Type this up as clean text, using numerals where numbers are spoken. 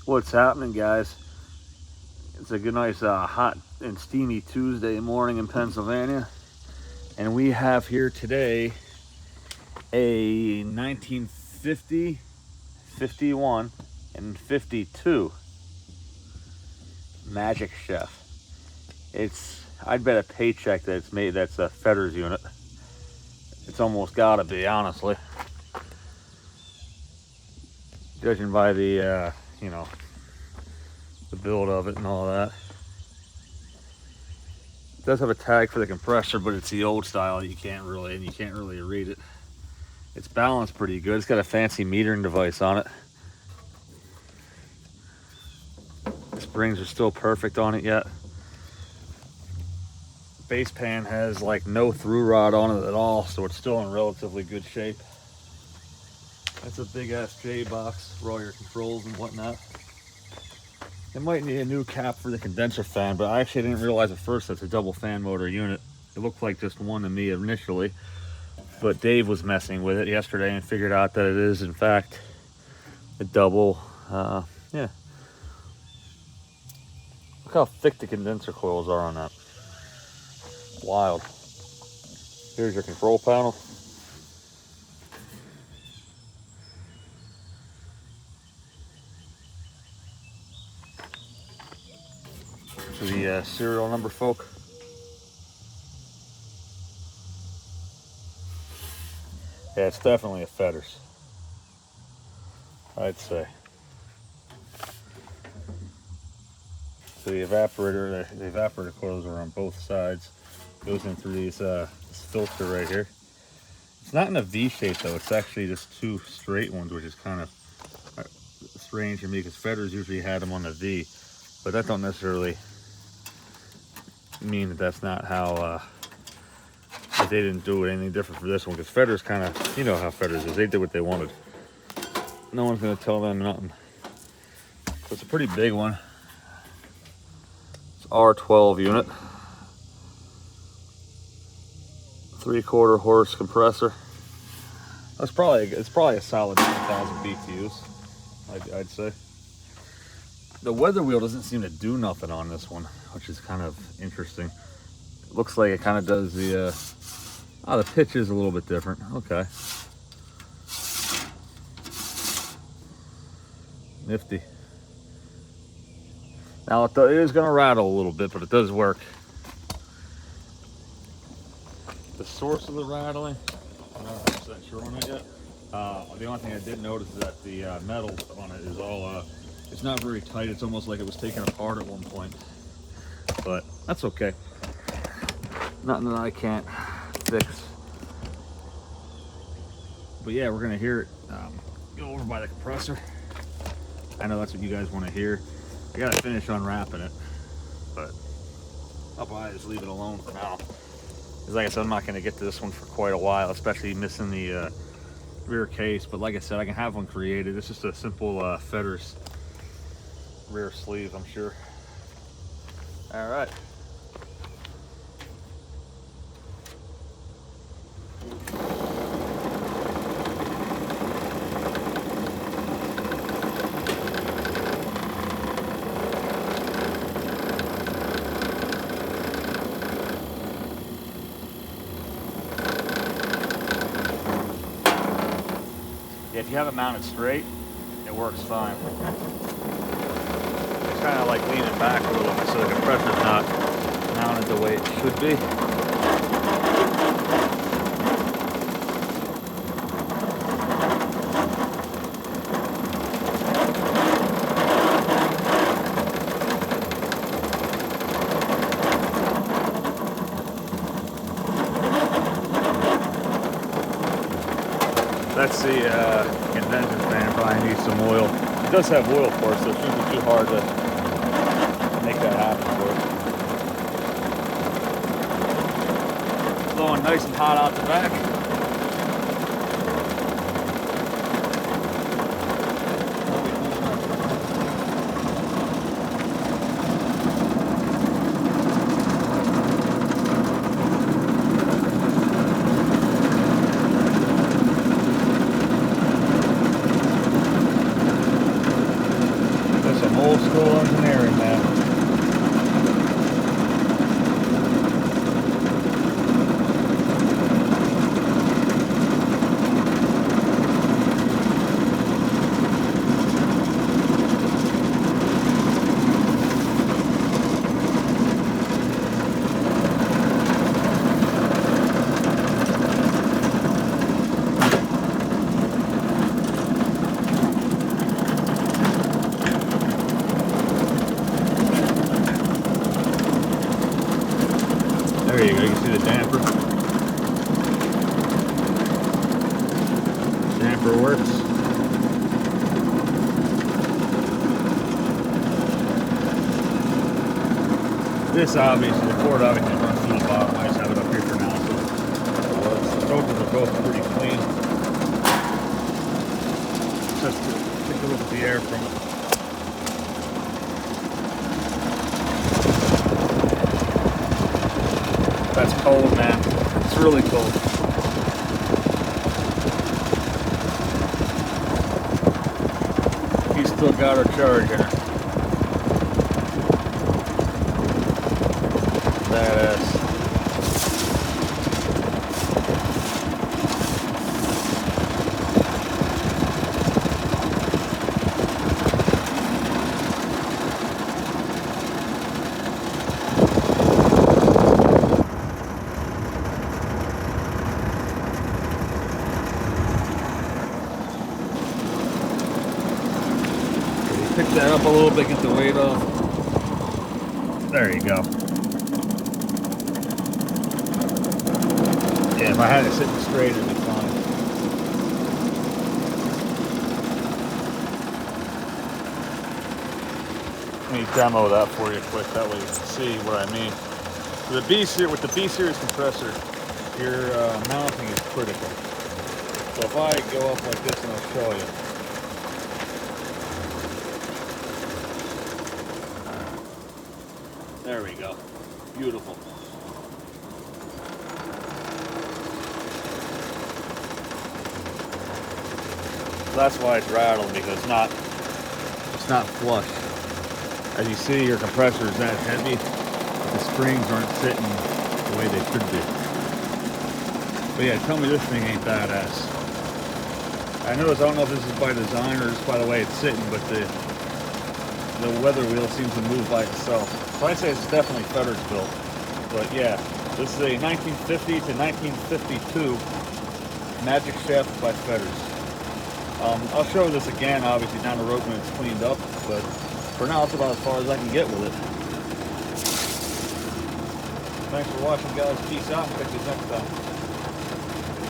What's happening, guys? It's a good, nice, hot and steamy Tuesday morning in Pennsylvania, and we have here today a 1950, 51, and 52 Magic Chef. I'd bet a paycheck that it's made. That's a Fedder's unit. It's almost gotta be, honestly, judging by the the build of it and all that. It does have a tag for the compressor, but it's the old style. You can't really read it. It's balanced pretty good. It's got a fancy metering device on it. The springs are still perfect on it yet. Base pan has like no through rod on it at all, so it's still in relatively good shape. That's a big ass J box for all your controls and whatnot. It might need a new cap for the condenser fan, but I actually didn't realize at first that's a double fan motor unit. It looked like just one to me initially, but Dave was messing with it yesterday and figured out that it is in fact a double. Yeah. Look how thick the condenser coils are on that. Wild. Here's your control panel. To the serial number, folk. Yeah, it's definitely a Fedder's, I'd say. So the evaporator coils are on both sides. Goes in through this filter right here. It's not in a V shape though. It's actually just two straight ones, which is kind of strange to me because Fedder's usually had them on the V, but that don't necessarily mean that that's not how that they didn't do anything different for this one, because Fedder's kind of, you know how Fedder's is. They did what they wanted. No one's gonna tell them nothing. So it's a pretty big one. It's R12 unit. 3/4 horse compressor. It's probably a solid 10,000 BTUs, I'd say. The weather wheel doesn't seem to do nothing on this one, which is kind of interesting. It looks like it kind of does the the pitch is a little bit different. Okay. Nifty. Now it is going to rattle a little bit, but it does work. The source of the rattling, I'm not 100% sure on it yet. The only thing I did notice is that the metal on it is all, it's not very tight. It's almost like it was taken apart at one point, but that's okay. Nothing that I can't fix. But yeah, we're gonna hear it go over by the compressor. I know that's what you guys want to hear. I gotta finish unwrapping it, but I'll probably just leave it alone for now. Because like I said, I'm not gonna get to this one for quite a while, especially missing the rear case. But like I said, I can have one created. It's just a simple Fedder's rear sleeve, I'm sure. All right. If you have it mounted straight, it works fine. It's kind of like leaning back a little bit so the compressor's not mounted the way it should be. That's the condenser fan. Probably needs some oil. It does have oil, of course, so it shouldn't be too hard to make that happen for it. Blowing nice and hot out the back. the damper. Damper works. This obviously, the cord obviously runs through the bottom. I just have it up here for now, so it works. The filters are both pretty clean. Just to take a look at the air from it. That's cold, man. It's really cold. He's still got our charge in her. Badass. Pick that up a little bit, get the weight off. There you go. Yeah, if I had it sitting straight, it'd be fine. Let me demo that for you quick, that way you can see what I mean. With the B series compressor, your mounting is critical. So if I go up like this, and I'll show you. There we go. Beautiful. So that's why it's rattled, because it's not flush. As you see, your compressor is that heavy, the springs aren't sitting the way they should be. But yeah, tell me this thing ain't badass. I don't know if this is by design or just by the way it's sitting, but the weather wheel seems to move by itself. So I'd say it's definitely Fetters built. But yeah, this is a 1950 to 1952 Magic Shaft by Fetters. I'll show this again, obviously, down the road when it's cleaned up, but for now, it's about as far as I can get with it. Thanks for watching, guys. Peace out, and catch you next time.